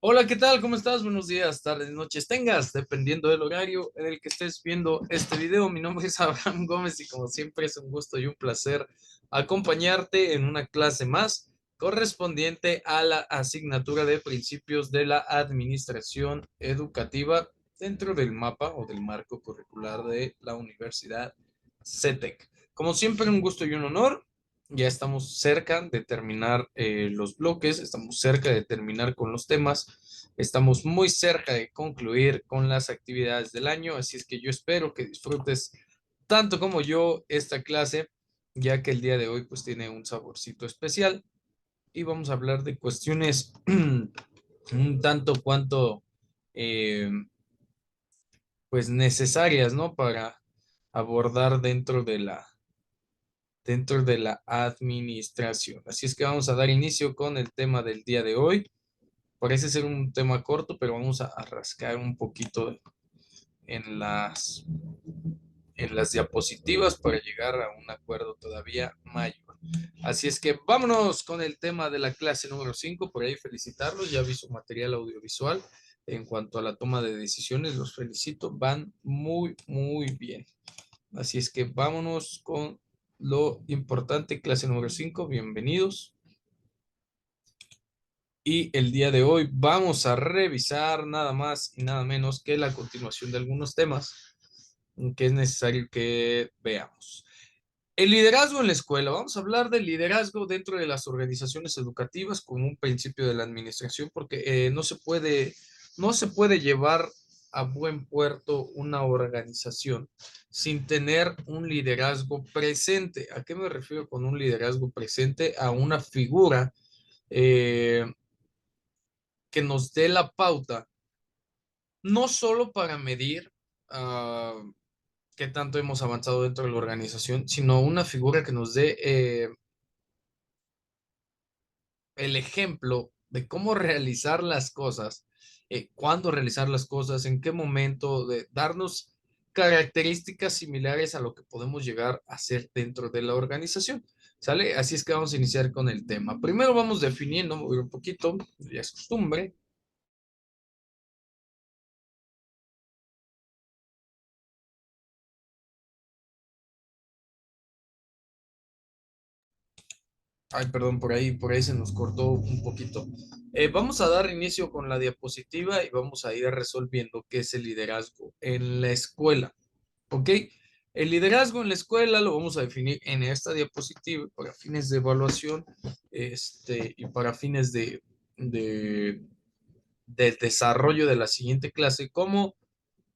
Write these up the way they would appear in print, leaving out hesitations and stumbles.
Hola, ¿qué tal? ¿Cómo estás? Buenos días, tardes, noches, tengas, dependiendo del horario en el que estés viendo este video. Mi nombre es Abraham Gómez y como siempre es un gusto y un placer acompañarte en una clase más correspondiente a la asignatura de principios de la administración educativa dentro del mapa o del marco curricular de la Universidad CETEC. Como siempre, un gusto y un honor. Ya estamos cerca de terminar los bloques, estamos cerca de terminar con los temas, estamos muy cerca de concluir con las actividades del año, así es que yo espero que disfrutes tanto como yo esta clase, ya que el día de hoy pues tiene un saborcito especial y vamos a hablar de cuestiones un tanto cuanto eh, pues necesarias, ¿no? Para abordar dentro de la administración. Así es que vamos a dar inicio con el tema del día de hoy. Parece ser un tema corto, pero vamos a rascar un poquito en las diapositivas para llegar a un acuerdo todavía mayor. Así es que vámonos con el tema de la clase número 5. Por ahí felicitarlos, ya vi su material audiovisual. En cuanto a la toma de decisiones, los felicito, van muy, muy bien. Así es que vámonos con lo importante, clase número 5, bienvenidos. Y el día de hoy vamos a revisar nada más y nada menos que la continuación de algunos temas que es necesario que veamos. El liderazgo en la escuela. Vamos a hablar del liderazgo dentro de las organizaciones educativas como un principio de la administración, porque no se puede llevar a buen puerto una organización sin tener un liderazgo presente. ¿A qué me refiero con un liderazgo presente? A una figura eh, que nos dé la pauta, no solo para medir qué tanto hemos avanzado dentro de la organización, sino una figura que nos dé el ejemplo de cómo realizar las cosas, cuándo realizar las cosas, en qué momento, de darnos características similares a lo que podemos llegar a hacer dentro de la organización. ¿Sale? Así es que vamos a iniciar con el tema. Primero vamos definiendo un poquito, ya es costumbre. Ay, perdón, por ahí se nos cortó un poquito. Vamos a dar inicio con la diapositiva y vamos a ir resolviendo qué es el liderazgo en la escuela. ¿Ok? El liderazgo en la escuela lo vamos a definir en esta diapositiva para fines de evaluación y para fines de, de desarrollo de la siguiente clase como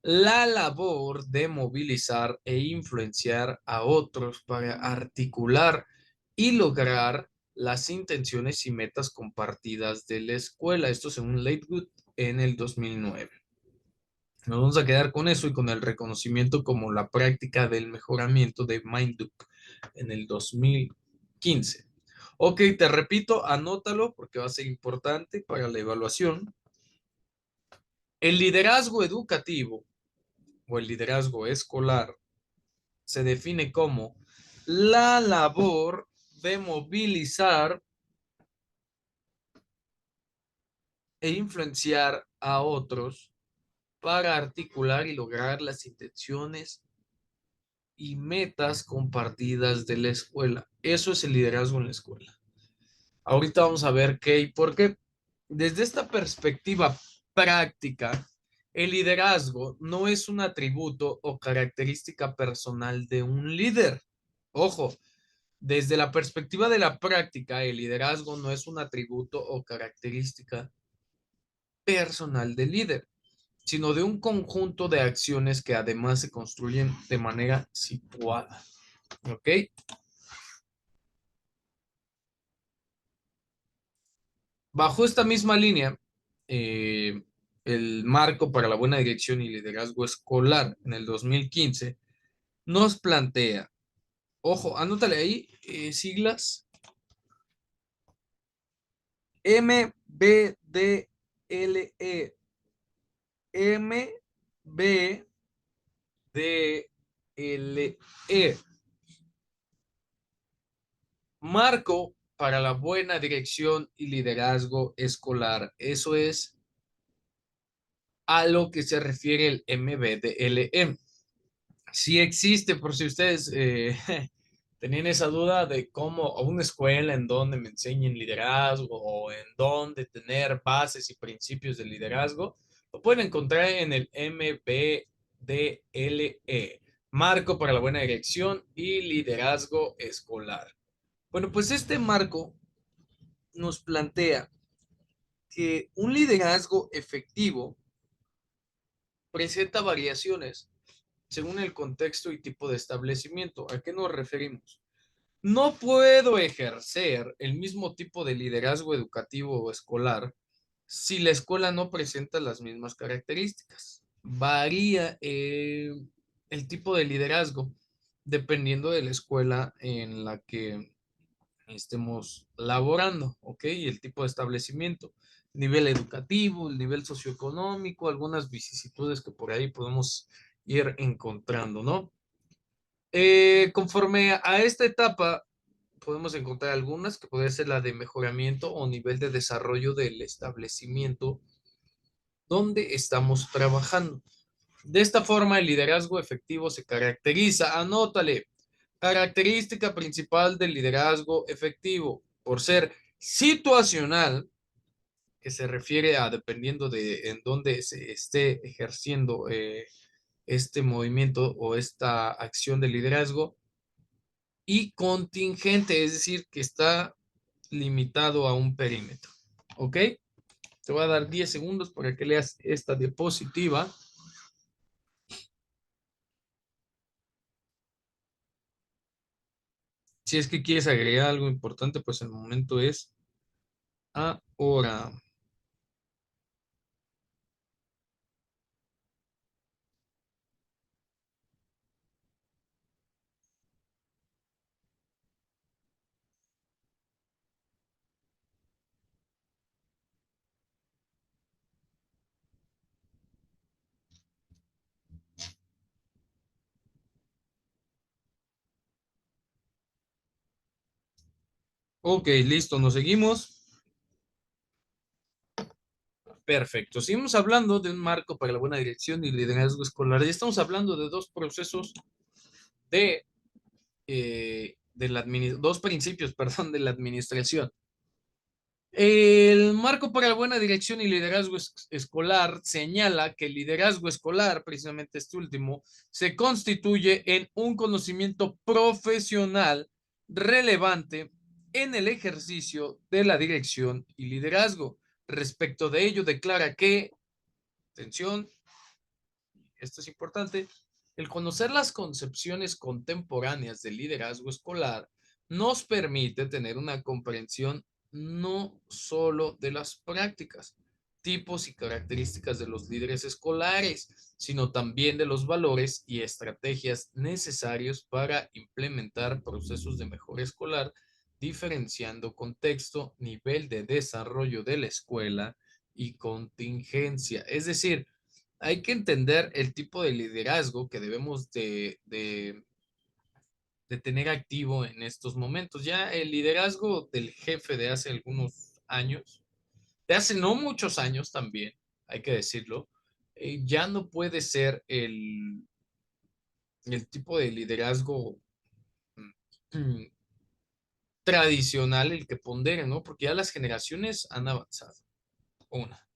la labor de movilizar e influenciar a otros para articular y lograr las intenciones y metas compartidas de la escuela. Esto según Lakewood en el 2009. Nos vamos a quedar con eso y con el reconocimiento como la práctica del mejoramiento de Minduk en el 2015. Ok, te repito, anótalo porque va a ser importante para la evaluación. El liderazgo educativo o el liderazgo escolar se define como la labor de movilizar e influenciar a otros para articular y lograr las intenciones y metas compartidas de la escuela. Eso es el liderazgo en la escuela. Ahorita vamos a ver qué y por qué. Desde esta perspectiva práctica, el liderazgo no es un atributo o característica personal de un líder. Ojo, desde la perspectiva de la práctica, el liderazgo no es un atributo o característica personal del líder, sino de un conjunto de acciones que además se construyen de manera situada. ¿Ok? Bajo esta misma línea, eh, el marco para la buena dirección y liderazgo escolar en el 2015 nos plantea, ojo, anótale ahí, siglas MBDLE, MBDLE, marco para la buena dirección y liderazgo escolar. Eso es a lo que se refiere el MBDLM. Sí existe, por si ustedes tenían esa duda de cómo a una escuela en donde me enseñen liderazgo o en donde tener bases y principios de liderazgo, lo pueden encontrar en el MBDLE, Marco para la Buena Dirección y Liderazgo Escolar. Bueno, pues este marco nos plantea que un liderazgo efectivo presenta variaciones según el contexto y tipo de establecimiento. ¿A qué nos referimos? No puedo ejercer el mismo tipo de liderazgo educativo o escolar si la escuela no presenta las mismas características. Varía el tipo de liderazgo dependiendo de la escuela en la que estemos laborando, ¿ok? Y el tipo de establecimiento, nivel educativo, el nivel socioeconómico, algunas vicisitudes que por ahí podemos ir encontrando, ¿no? Conforme a esta etapa, podemos encontrar algunas que puede ser la de mejoramiento o nivel de desarrollo del establecimiento donde estamos trabajando. De esta forma, el liderazgo efectivo se caracteriza, anótale, característica principal del liderazgo efectivo, por ser situacional, que se refiere a dependiendo de en dónde se esté ejerciendo este movimiento o esta acción de liderazgo, y contingente, es decir, que está limitado a un perímetro. ¿Ok? Te voy a dar 10 segundos para que leas esta diapositiva. Si es que quieres agregar algo importante, pues el momento es ahora. Ok, listo, nos seguimos. Perfecto. Seguimos hablando de un marco para la buena dirección y liderazgo escolar. Ya estamos hablando de dos procesos de, dos principios, perdón, de la administración. El marco para la buena dirección y liderazgo escolar señala que el liderazgo escolar, precisamente este último, se constituye en un conocimiento profesional relevante en el ejercicio de la dirección y liderazgo. Respecto de ello, declara que, atención, esto es importante, el conocer las concepciones contemporáneas del liderazgo escolar nos permite tener una comprensión no solo de las prácticas, tipos y características de los líderes escolares, sino también de los valores y estrategias necesarios para implementar procesos de mejora escolar, diferenciando contexto, nivel de desarrollo de la escuela y contingencia. Es decir, hay que entender el tipo de liderazgo que debemos de tener activo en estos momentos. Ya el liderazgo del jefe de hace algunos años, de hace no muchos años también, hay que decirlo, ya no puede ser el tipo de liderazgo mm, tradicional el que pondere, ¿no? Porque ya las generaciones han avanzado. Una.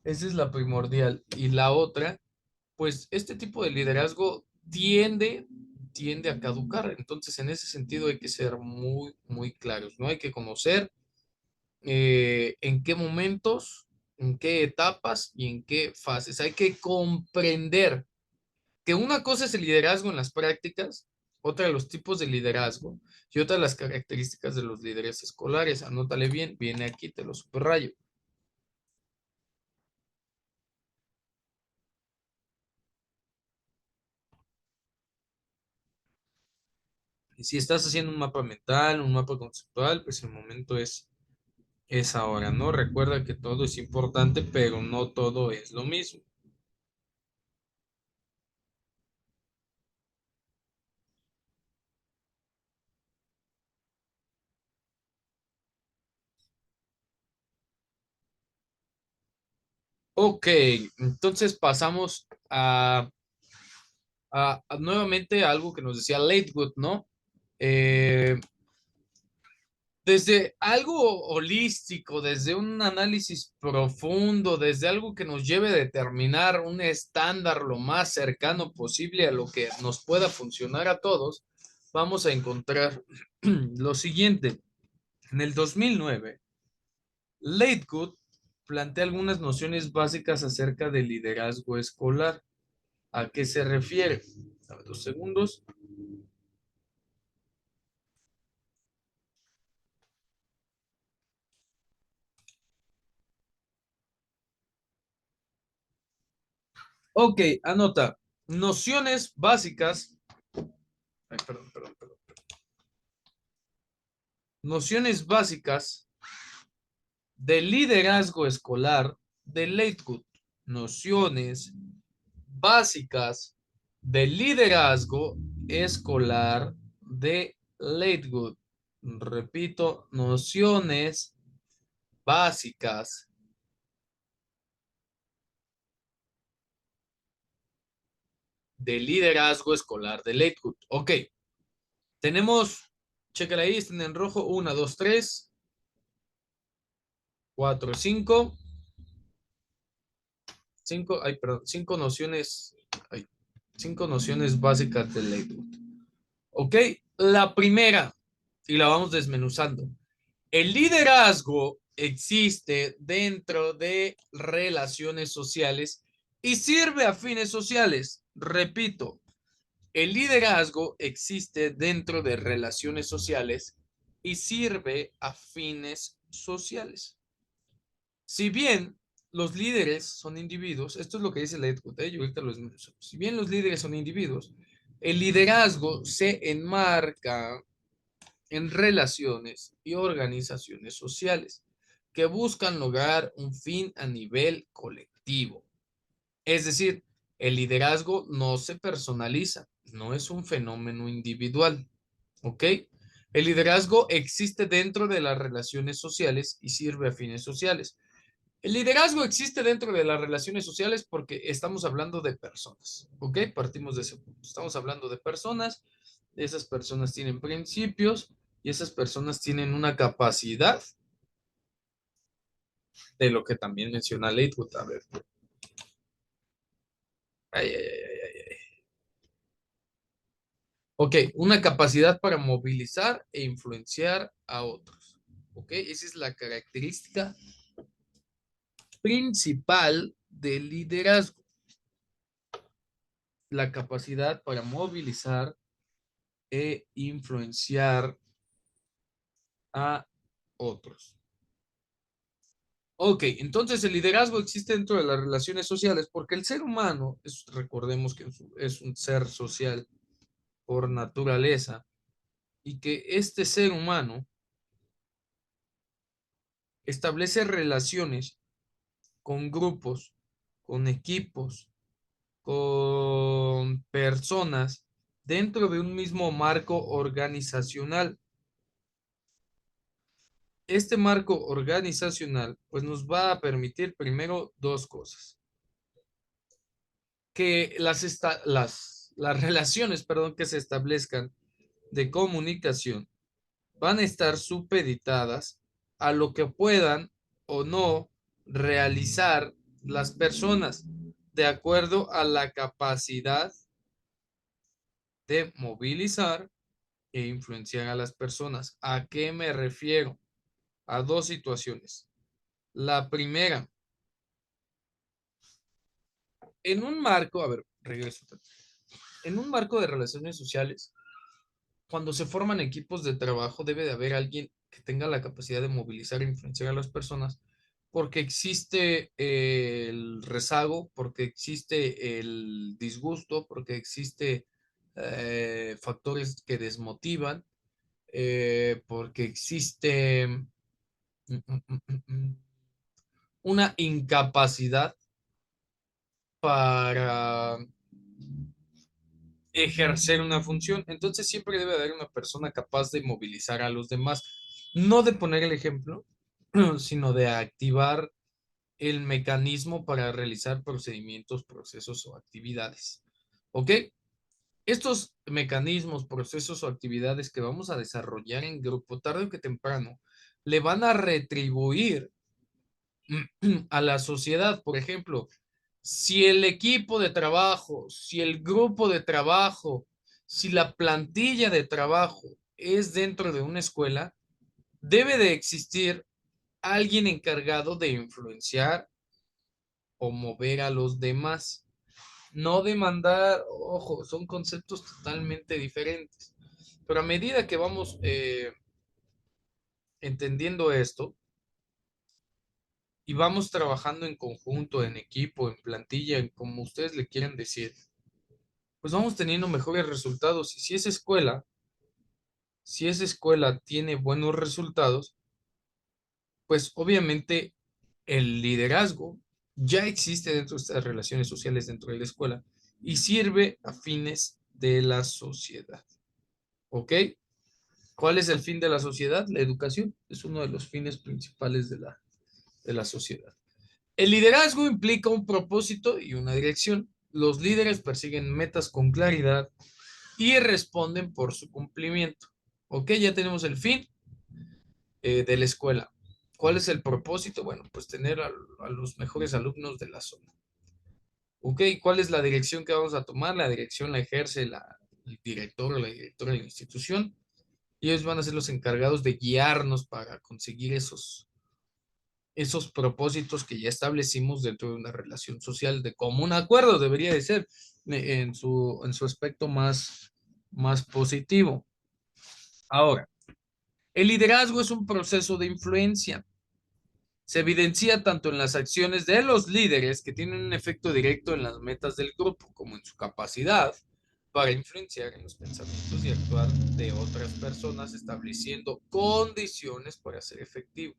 Esa es la primordial. Y la otra, pues este tipo de liderazgo tiende a caducar. Entonces, en ese sentido hay que ser muy, muy claros, ¿no? Hay que conocer en qué momentos, en qué etapas y en qué fases. Hay que comprender que una cosa es el liderazgo en las prácticas, otra los tipos de liderazgo y otra las características de los líderes escolares. Anótale bien, viene aquí, te lo subrayo. Y si estás haciendo un mapa mental, un mapa conceptual, pues el momento es ahora, ¿no? Recuerda que todo es importante, pero no todo es lo mismo. Ok, entonces pasamos nuevamente a algo que nos decía Latewood, ¿no? Eh, Desde algo holístico, desde un análisis profundo, desde algo que nos lleve a determinar un estándar lo más cercano posible a lo que nos pueda funcionar a todos, vamos a encontrar lo siguiente. En el 2009, Latewood plantea algunas nociones básicas acerca del liderazgo escolar. ¿A qué se refiere? A ver, 2 segundos. Ok, anota. Nociones básicas. Ay, perdón. Nociones básicas de liderazgo escolar de Latewood. Nociones básicas de liderazgo escolar de Latewood. Repito, nociones básicas de liderazgo escolar de Latewood. Ok, tenemos, chequen ahí, están en rojo, 1, 2, 3, 4, 5, 5, ay, perdón, 5 nociones, ay, 5 nociones básicas de Latewood. Ok, la primera, y la vamos desmenuzando. El liderazgo existe dentro de relaciones sociales y sirve a fines sociales. Repito, el liderazgo existe dentro de relaciones sociales y sirve a fines sociales. Si bien los líderes son individuos, esto es lo que dice la Edwood, yo ahorita lo desmenuzo. Si bien los líderes son individuos, el liderazgo se enmarca en relaciones y organizaciones sociales que buscan lograr un fin a nivel colectivo. Es decir, el liderazgo no se personaliza, no es un fenómeno individual, ¿ok? El liderazgo existe dentro de las relaciones sociales y sirve a fines sociales. El liderazgo existe dentro de las relaciones sociales porque estamos hablando de personas, ¿ok? Partimos de ese punto. Estamos hablando de personas, esas personas tienen principios y esas personas tienen una capacidad de lo que también menciona Latewood. A ver, ay, ay, ay, ay, ay. Ok, una capacidad para movilizar e influenciar a otros. Ok, esa es la característica principal del liderazgo, la capacidad para movilizar e influenciar a otros. Ok, entonces el liderazgo existe dentro de las relaciones sociales porque el ser humano, recordemos que es un ser social por naturaleza y que este ser humano establece relaciones con grupos, con equipos, con personas dentro de un mismo marco organizacional. Este marco organizacional pues nos va a permitir primero dos cosas. Que las relaciones, perdón, que se establezcan de comunicación van a estar supeditadas a lo que puedan o no realizar las personas de acuerdo a la capacidad de movilizar e influenciar a las personas. ¿A qué me refiero? A dos situaciones. La primera, en un marco, a ver, regreso. En un marco de relaciones sociales, cuando se forman equipos de trabajo, debe de haber alguien que tenga la capacidad de movilizar e influenciar a las personas, porque existe el rezago, porque existe el disgusto, porque existe factores que desmotivan, porque existe una incapacidad para ejercer una función. Entonces siempre debe haber una persona capaz de movilizar a los demás, no de poner el ejemplo, sino de activar el mecanismo para realizar procedimientos, procesos o actividades. ¿Ok? Estos mecanismos, procesos o actividades que vamos a desarrollar en grupo, tarde o que temprano, le van a retribuir a la sociedad. Por ejemplo, si el equipo de trabajo, si el grupo de trabajo, si la plantilla de trabajo es dentro de una escuela, debe de existir alguien encargado de influenciar o mover a los demás. No demandar, ojo, son conceptos totalmente diferentes. Pero a medida que vamos entendiendo esto y vamos trabajando en conjunto, en equipo, en plantilla, en como ustedes le quieran decir, pues vamos teniendo mejores resultados. Y si esa escuela tiene buenos resultados, pues obviamente el liderazgo ya existe dentro de estas relaciones sociales dentro de la escuela y sirve a fines de la sociedad. ¿Ok? ¿Cuál es el fin de la sociedad? La educación es uno de los fines principales de la sociedad. El liderazgo implica un propósito y una dirección. Los líderes persiguen metas con claridad y responden por su cumplimiento. Ok, ya tenemos el fin de la escuela. ¿Cuál es el propósito? Bueno, pues tener a los mejores alumnos de la zona. Ok, ¿cuál es la dirección que vamos a tomar? La dirección la ejerce el director o la directora de la institución y ellos van a ser los encargados de guiarnos para conseguir esos propósitos que ya establecimos dentro de una relación social de común acuerdo, debería de ser en su aspecto más positivo. Ahora, el liderazgo es un proceso de influencia. Se evidencia tanto en las acciones de los líderes que tienen un efecto directo en las metas del grupo, como en su capacidad para influenciar en los pensamientos y actuar de otras personas, estableciendo condiciones para ser efectivo.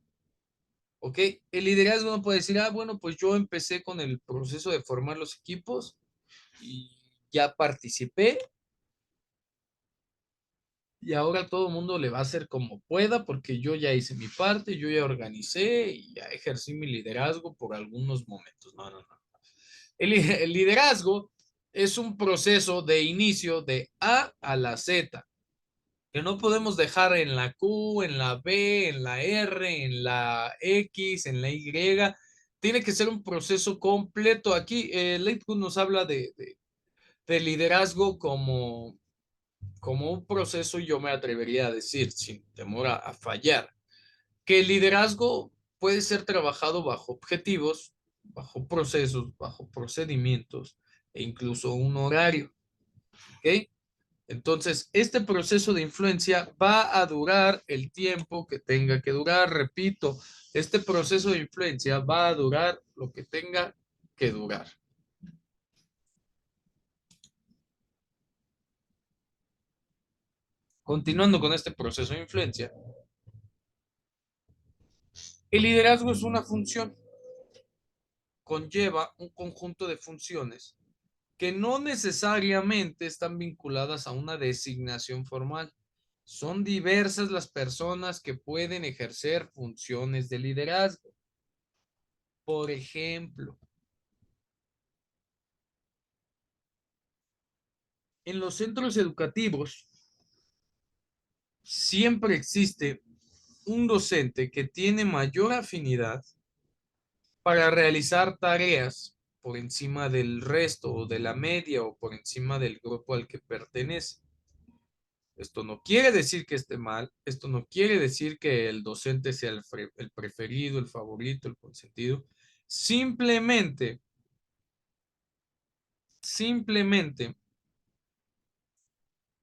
¿Ok? El liderazgo no puede decir, ah, bueno, pues yo empecé con el proceso de formar los equipos y ya participé y ahora todo el mundo le va a hacer como pueda porque yo ya hice mi parte, yo ya organicé y ya ejercí mi liderazgo por algunos momentos. No, no, no. El liderazgo es un proceso de inicio de A a la Z, que no podemos dejar en la Q, en la B, en la R, en la X, en la Y. Tiene que ser un proceso completo. Aquí Leitgud nos habla de liderazgo como un proceso, yo me atrevería a decir, sin temor a fallar, que el liderazgo puede ser trabajado bajo objetivos, bajo procesos, bajo procedimientos e incluso un horario. ¿Ok? Entonces, este proceso de influencia va a durar el tiempo que tenga que durar. Repito, este proceso de influencia va a durar lo que tenga que durar. Continuando con este proceso de influencia, el liderazgo es una función, conlleva un conjunto de funciones que no necesariamente están vinculadas a una designación formal. Son diversas las personas que pueden ejercer funciones de liderazgo. Por ejemplo, en los centros educativos siempre existe un docente que tiene mayor afinidad para realizar tareas por encima del resto o de la media o por encima del grupo al que pertenece. Esto no quiere decir que esté mal, esto no quiere decir que el docente sea el preferido, el favorito, el consentido. Simplemente, simplemente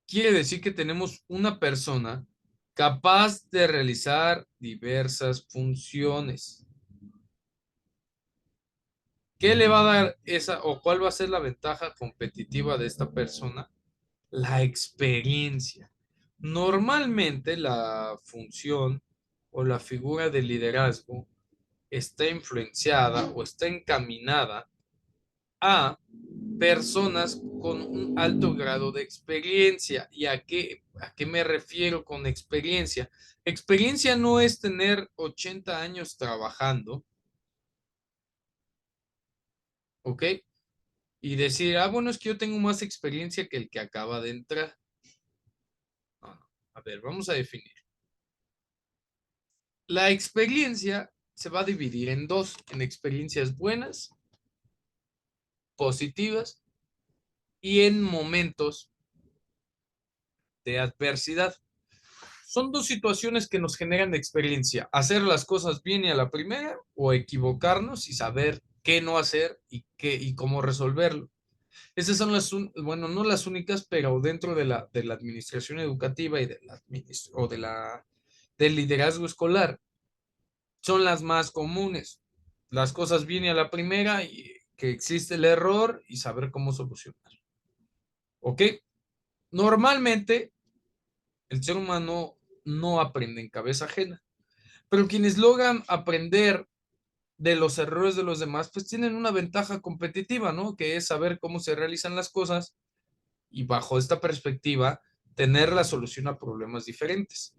quiere decir que tenemos una persona capaz de realizar diversas funciones. ¿Qué le va a dar esa o cuál va a ser la ventaja competitiva de esta persona? La experiencia. Normalmente la función o la figura de liderazgo está influenciada o está encaminada a personas con un alto grado de experiencia. ¿Y a qué me refiero con experiencia? Experiencia no es tener 80 años trabajando, ¿ok? Y decir, ah, bueno, es que yo tengo más experiencia que el que acaba de entrar. No, no. A ver, vamos a definir. La experiencia se va a dividir en dos, en experiencias buenas, positivas y en momentos de adversidad. Son dos situaciones que nos generan experiencia, hacer las cosas bien y a la primera o equivocarnos y saber qué no hacer y cómo resolverlo. Esas son bueno, no las únicas, pero dentro de la administración educativa y del liderazgo escolar, son las más comunes. Las cosas vienen a la primera y que existe el error y saber cómo solucionar. ¿Ok? Normalmente el ser humano no aprende en cabeza ajena, pero quienes logran aprender de los errores de los demás, pues tienen una ventaja competitiva, ¿no? Que es saber cómo se realizan las cosas y bajo esta perspectiva, tener la solución a problemas diferentes.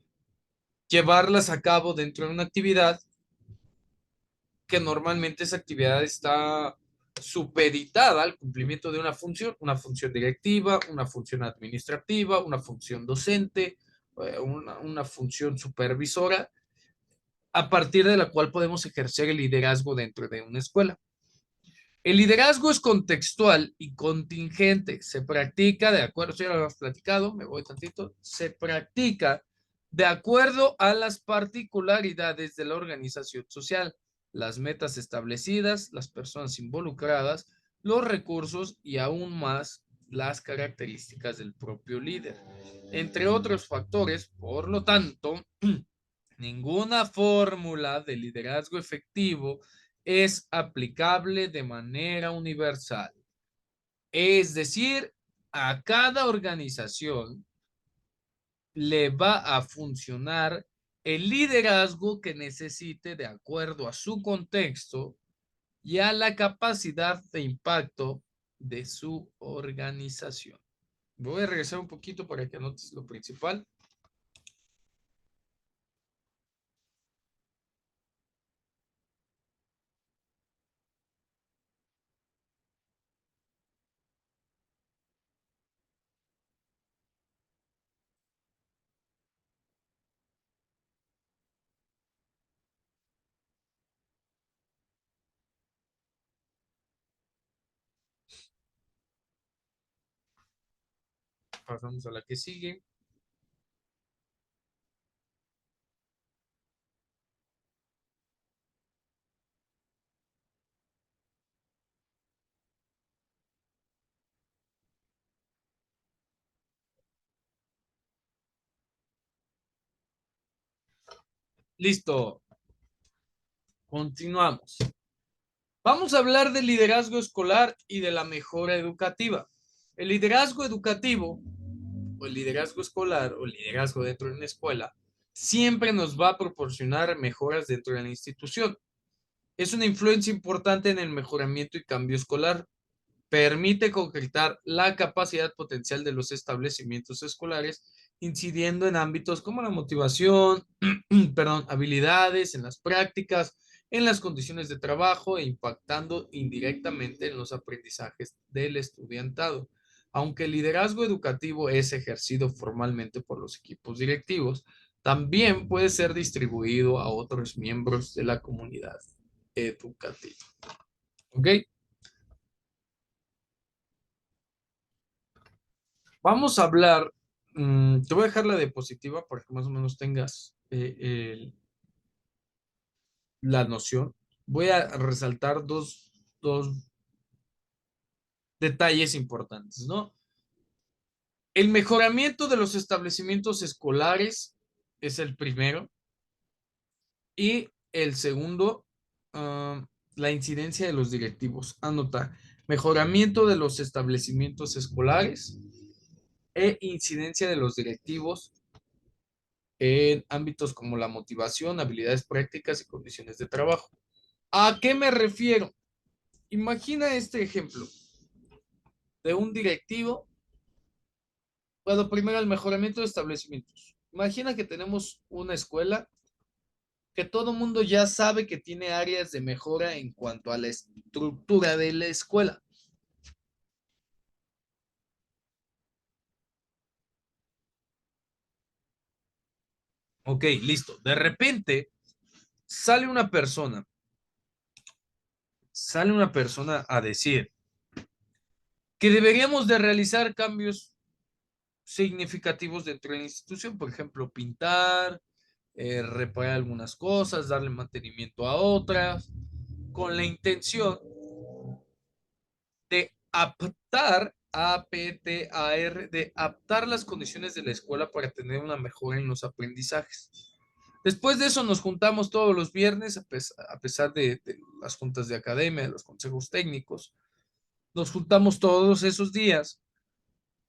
Llevarlas a cabo dentro de una actividad que normalmente esa actividad está supeditada al cumplimiento de una función directiva, una función administrativa, una función docente, una función supervisora, a partir de la cual podemos ejercer el liderazgo dentro de una escuela. El liderazgo es contextual y contingente. Se practica de acuerdo, ya lo habíamos platicado, me voy tantito, se practica de acuerdo a las particularidades de la organización social, las metas establecidas, las personas involucradas, los recursos y aún más las características del propio líder. Entre otros factores, por lo tanto, ninguna fórmula de liderazgo efectivo es aplicable de manera universal. Es decir, a cada organización le va a funcionar el liderazgo que necesite de acuerdo a su contexto y a la capacidad de impacto de su organización. Voy a regresar un poquito para que anotes lo principal. Pasamos a la que sigue. Listo, continuamos. Vamos a hablar del liderazgo escolar y de la mejora educativa. El liderazgo educativo o el liderazgo escolar o el liderazgo dentro de una escuela siempre nos va a proporcionar mejoras dentro de la institución. Es una influencia importante en el mejoramiento y cambio escolar. Permite concretar la capacidad potencial de los establecimientos escolares, incidiendo en ámbitos como la motivación, perdón, habilidades, en las prácticas, en las condiciones de trabajo e impactando indirectamente en los aprendizajes del estudiantado. Aunque el liderazgo educativo es ejercido formalmente por los equipos directivos, también puede ser distribuido a otros miembros de la comunidad educativa. ¿Ok? Vamos a hablar, te voy a dejar la diapositiva para que más o menos tengas la noción. Voy a resaltar dos detalles importantes, ¿no? El mejoramiento de los establecimientos escolares es el primero y el segundo, la incidencia de los directivos. Anota, mejoramiento de los establecimientos escolares e incidencia de los directivos en ámbitos como la motivación, habilidades prácticas y condiciones de trabajo. ¿A qué me refiero? Imagina este ejemplo de un directivo. Bueno, primero el mejoramiento de establecimientos. Imagina que tenemos una escuela que todo mundo ya sabe que tiene áreas de mejora en cuanto a la estructura de la escuela. Ok, listo. De repente sale una persona, a decir que deberíamos de realizar cambios significativos dentro de la institución, por ejemplo, pintar, reparar algunas cosas, darle mantenimiento a otras, con la intención de aptar, APTAR, de aptar las condiciones de la escuela para tener una mejora en los aprendizajes. Después de eso nos juntamos todos los viernes, a pesar de las juntas de academia, de los consejos técnicos, nos juntamos todos esos días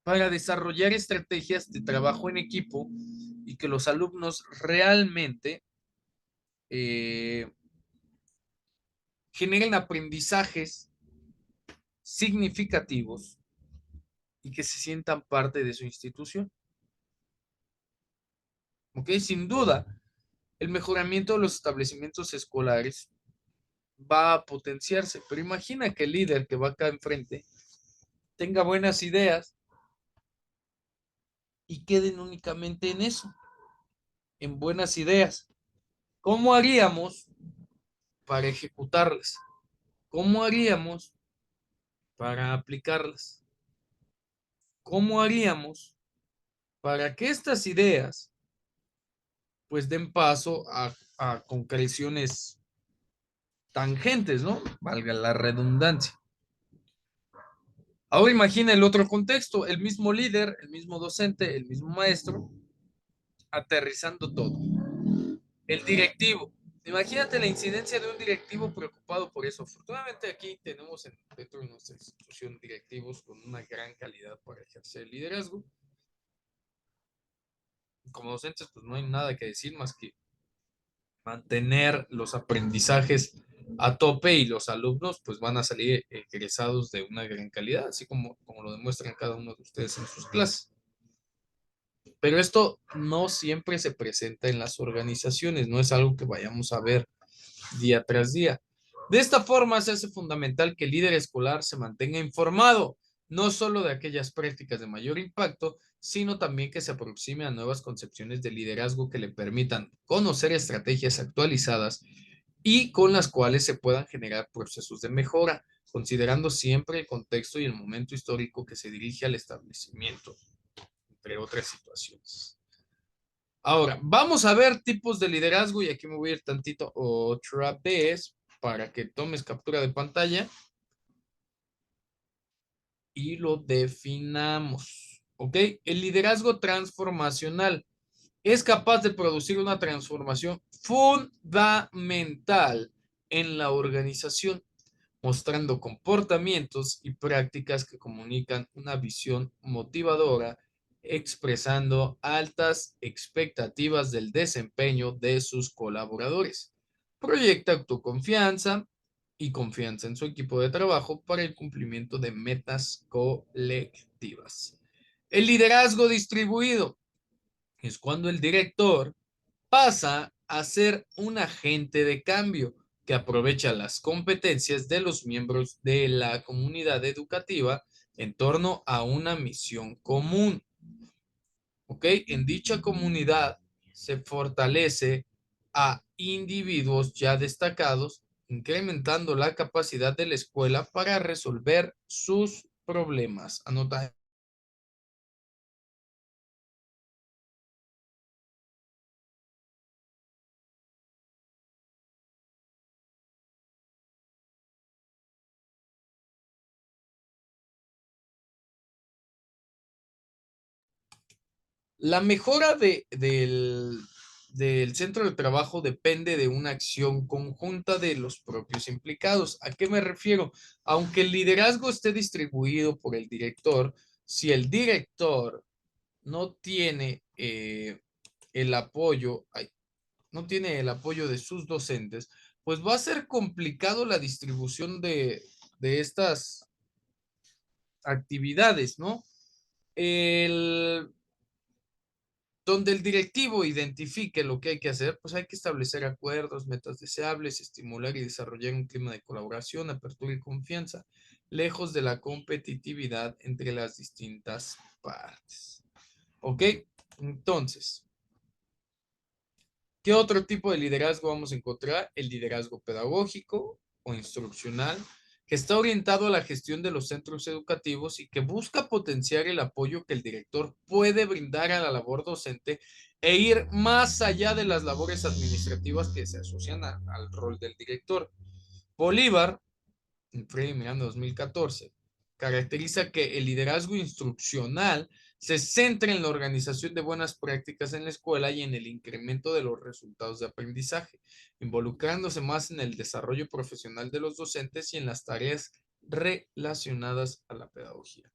para desarrollar estrategias de trabajo en equipo y que los alumnos realmente eh, generen aprendizajes significativos y que se sientan parte de su institución. ¿Ok? Sin duda, el mejoramiento de los establecimientos escolares va a potenciarse, pero imagina que el líder que va acá enfrente tenga buenas ideas y queden únicamente en eso, en buenas ideas. ¿Cómo haríamos para ejecutarlas? ¿Cómo haríamos para aplicarlas? ¿Cómo haríamos para que estas ideas pues den paso a concreciones tangentes, ¿no? Valga la redundancia. Ahora imagina el otro contexto, el mismo líder, el mismo docente, el mismo maestro, aterrizando todo. El directivo. Imagínate la incidencia de un directivo preocupado por eso. Afortunadamente aquí tenemos dentro de nuestra institución directivos con una gran calidad para ejercer el liderazgo. Como docentes, pues no hay nada que decir más que mantener los aprendizajes a tope y los alumnos pues van a salir egresados de una gran calidad, así como lo demuestran cada uno de ustedes en sus clases. Pero esto no siempre se presenta en las organizaciones, no es algo que vayamos a ver día tras día. De esta forma se hace fundamental que el líder escolar se mantenga informado, no solo de aquellas prácticas de mayor impacto, sino también que se aproxime a nuevas concepciones de liderazgo que le permitan conocer estrategias actualizadas y con las cuales se puedan generar procesos de mejora, considerando siempre el contexto y el momento histórico que se dirige al establecimiento, entre otras situaciones. Ahora, vamos a ver tipos de liderazgo y aquí me voy a ir tantito otra vez para que tomes captura de pantalla y lo definamos. ¿Ok? El liderazgo transformacional es capaz de producir una transformación fundamental en la organización, mostrando comportamientos y prácticas que comunican una visión motivadora, expresando altas expectativas del desempeño de sus colaboradores. Proyecta autoconfianza y confianza en su equipo de trabajo para el cumplimiento de metas colectivas. El liderazgo distribuido es cuando el director pasa a ser un agente de cambio que aprovecha las competencias de los miembros de la comunidad educativa en torno a una misión común. ¿Ok? En dicha comunidad se fortalece a individuos ya destacados, incrementando la capacidad de la escuela para resolver sus problemas. Anota. La mejora del centro de trabajo depende de una acción conjunta de los propios implicados. ¿A qué me refiero? Aunque el liderazgo esté distribuido por el director, si el director no tiene el apoyo, no tiene el apoyo de sus docentes, pues va a ser complicado la distribución de estas actividades, ¿no? El donde el directivo identifique lo que hay que hacer, pues hay que establecer acuerdos, metas deseables, estimular y desarrollar un clima de colaboración, apertura y confianza, lejos de la competitividad entre las distintas partes. ¿Ok? Entonces, ¿qué otro tipo de liderazgo vamos a encontrar? El liderazgo pedagógico o instruccional, que está orientado a la gestión de los centros educativos y que busca potenciar el apoyo que el director puede brindar a la labor docente e ir más allá de las labores administrativas que se asocian al rol del director. Bolívar, en Freddy Miranda 2014, caracteriza que el liderazgo instruccional se centra en la organización de buenas prácticas en la escuela y en el incremento de los resultados de aprendizaje, involucrándose más en el desarrollo profesional de los docentes y en las tareas relacionadas a la pedagogía.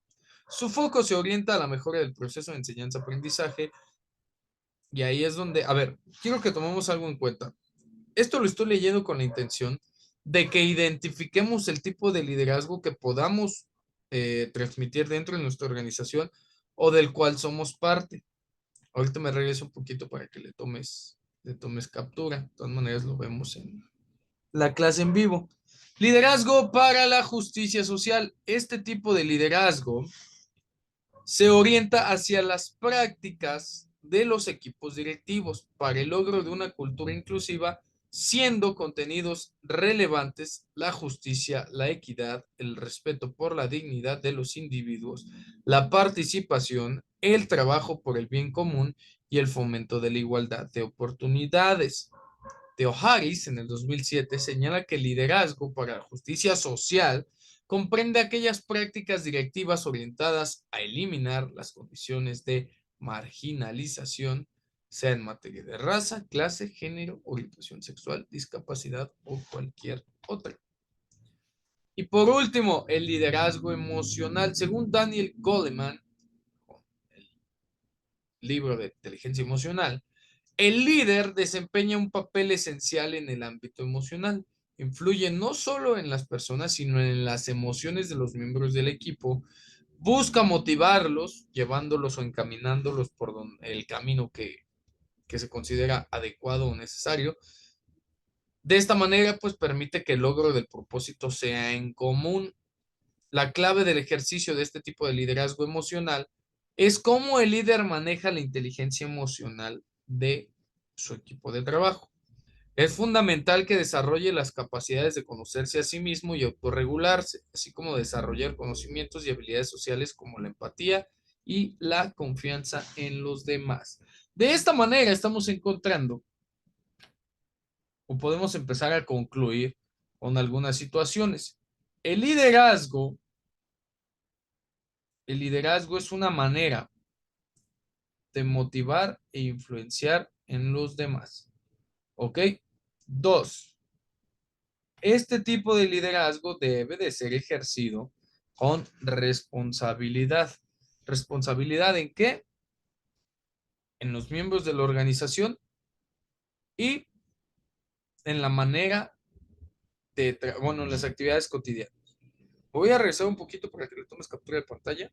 Su foco se orienta a la mejora del proceso de enseñanza-aprendizaje y ahí es donde, a ver, quiero que tomemos algo en cuenta. Esto lo estoy leyendo con la intención de que identifiquemos el tipo de liderazgo que podamos transmitir dentro de nuestra organización o del cual somos parte. Ahorita me regreso un poquito para que le tomes captura. De todas maneras lo vemos en la clase en vivo. Liderazgo para la justicia social. Este tipo de liderazgo se orienta hacia las prácticas de los equipos directivos para el logro de una cultura inclusiva, siendo contenidos relevantes la justicia, la equidad, el respeto por la dignidad de los individuos, la participación, el trabajo por el bien común y el fomento de la igualdad de oportunidades. Theo Harris, en el 2007, señala que el liderazgo para la justicia social comprende aquellas prácticas directivas orientadas a eliminar las condiciones de marginalización, sea en materia de raza, clase, género, orientación sexual, discapacidad o cualquier otra. Y por último, el liderazgo emocional. Según Daniel Goleman, el libro de inteligencia emocional, el líder desempeña un papel esencial en el ámbito emocional. Influye no solo en las personas, sino en las emociones de los miembros del equipo. Busca motivarlos, llevándolos o encaminándolos por el camino que se considera adecuado o necesario. De esta manera, pues permite que el logro del propósito sea en común. La clave del ejercicio de este tipo de liderazgo emocional es cómo el líder maneja la inteligencia emocional de su equipo de trabajo. Es fundamental que desarrolle las capacidades de conocerse a sí mismo y autorregularse, así como desarrollar conocimientos y habilidades sociales como la empatía y la confianza en los demás. De esta manera estamos encontrando o podemos empezar a concluir con algunas situaciones. El liderazgo, el liderazgo es una manera de motivar e influenciar en los demás. ¿Ok? Dos, este tipo de liderazgo debe de ser ejercido con responsabilidad. ¿Responsabilidad en qué? En los miembros de la organización y en la manera de, bueno, en las actividades cotidianas. Voy a regresar un poquito para que le tomes captura de pantalla.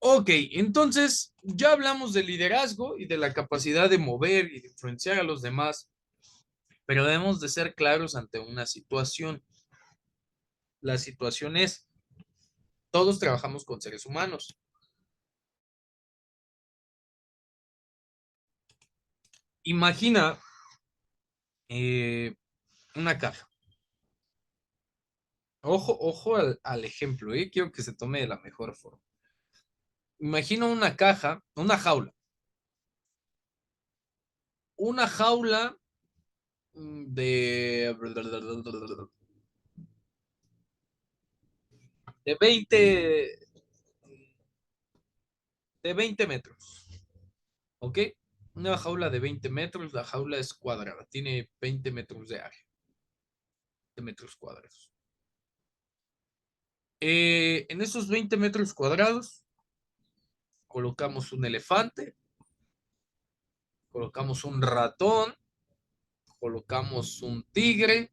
Ok, entonces ya hablamos del liderazgo y de la capacidad de mover y de influenciar a los demás, pero debemos de ser claros ante una situación. La situación es, todos trabajamos con seres humanos. Imagina una caja. Ojo, ojo al ejemplo, ¿eh? Quiero que se tome de la mejor forma. Imagina una caja, una jaula. Una jaula de, de 20 de 20 metros, ¿ok? Una jaula de 20 metros, la jaula es cuadrada, tiene 20 metros de área, de metros cuadrados. En esos 20 metros cuadrados colocamos un elefante, colocamos un ratón, colocamos un tigre,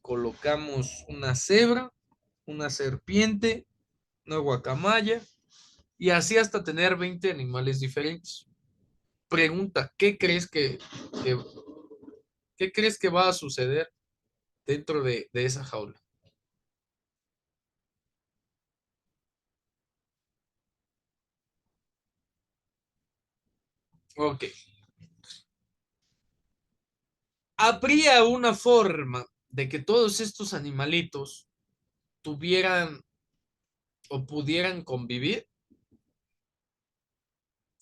colocamos una cebra, una serpiente, una guacamaya y así hasta tener 20 animales diferentes. Pregunta, que- ¿qué crees que va a suceder dentro de esa jaula? Ok. ¿Habría una forma de que todos estos animalitos tuvieran o pudieran convivir?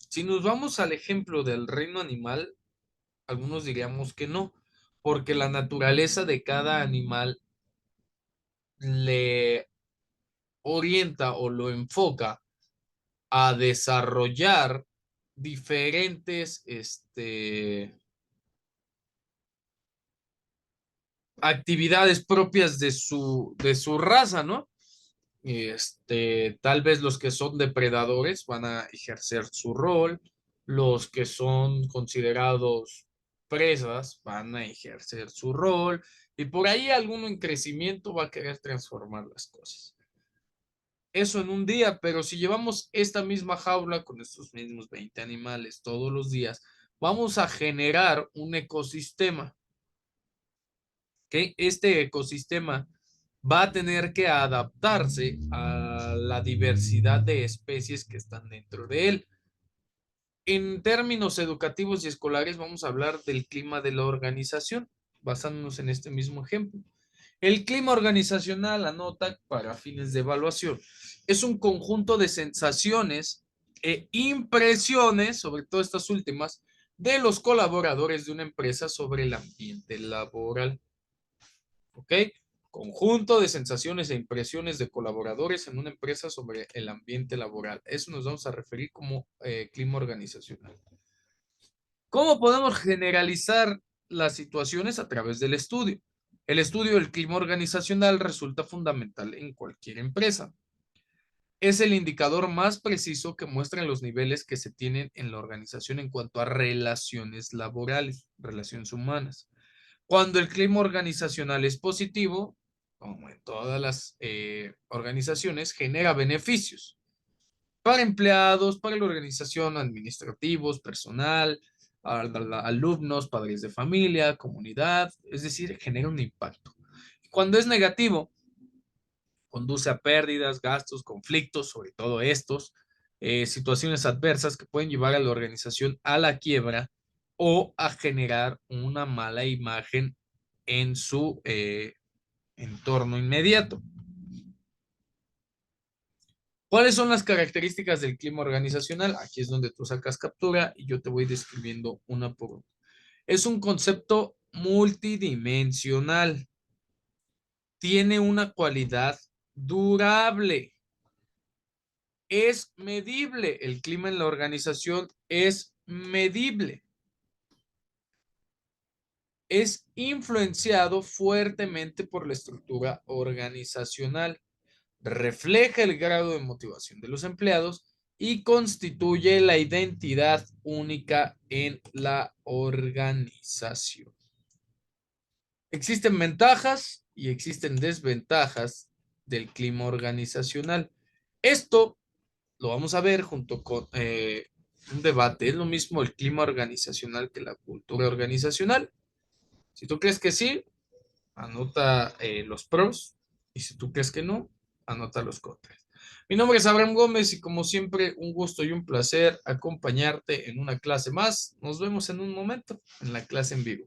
Si nos vamos al ejemplo del reino animal, algunos diríamos que no, porque la naturaleza de cada animal le orienta o lo enfoca a desarrollar diferentes actividades propias de su raza, ¿no? Tal vez los que son depredadores van a ejercer su rol, los que son considerados presas van a ejercer su rol, y por ahí alguno en crecimiento va a querer transformar las cosas. Eso en un día, pero si llevamos esta misma jaula con estos mismos 20 animales todos los días, vamos a generar un ecosistema, ¿ok? Este ecosistema va a tener que adaptarse a la diversidad de especies que están dentro de él. En términos educativos y escolares, vamos a hablar del clima de la organización, basándonos en este mismo ejemplo. El clima organizacional, anota para fines de evaluación, es un conjunto de sensaciones e impresiones, sobre todo estas últimas, de los colaboradores de una empresa sobre el ambiente laboral. ¿Ok? Conjunto de sensaciones e impresiones de colaboradores en una empresa sobre el ambiente laboral. Eso nos vamos a referir como clima organizacional. ¿Cómo podemos generalizar las situaciones a través del estudio? El estudio del clima organizacional resulta fundamental en cualquier empresa. Es el indicador más preciso que muestra los niveles que se tienen en la organización en cuanto a relaciones laborales, relaciones humanas. Cuando el clima organizacional es positivo, como en todas las organizaciones, genera beneficios para empleados, para la organización, administrativos, personal, alumnos, padres de familia, comunidad, es decir, genera un impacto. Cuando es negativo, conduce a pérdidas, gastos, conflictos, sobre todo estos, situaciones adversas que pueden llevar a la organización a la quiebra o a generar una mala imagen en su entorno inmediato. ¿Cuáles son las características del clima organizacional? Aquí es donde tú sacas captura y yo te voy describiendo una por una. Es un concepto multidimensional. Tiene una cualidad durable. Es medible. El clima en la organización es medible. Es influenciado fuertemente por la estructura organizacional. Refleja el grado de motivación de los empleados y constituye la identidad única en la organización. Existen ventajas y existen desventajas del clima organizacional. Esto lo vamos a ver junto con un debate. ¿Es lo mismo el clima organizacional que la cultura organizacional? Si tú crees que sí, anota los pros, y si tú crees que no, anota los contras. Mi nombre es Abraham Gómez y como siempre, un gusto y un placer acompañarte en una clase más. Nos vemos en un momento en la clase en vivo.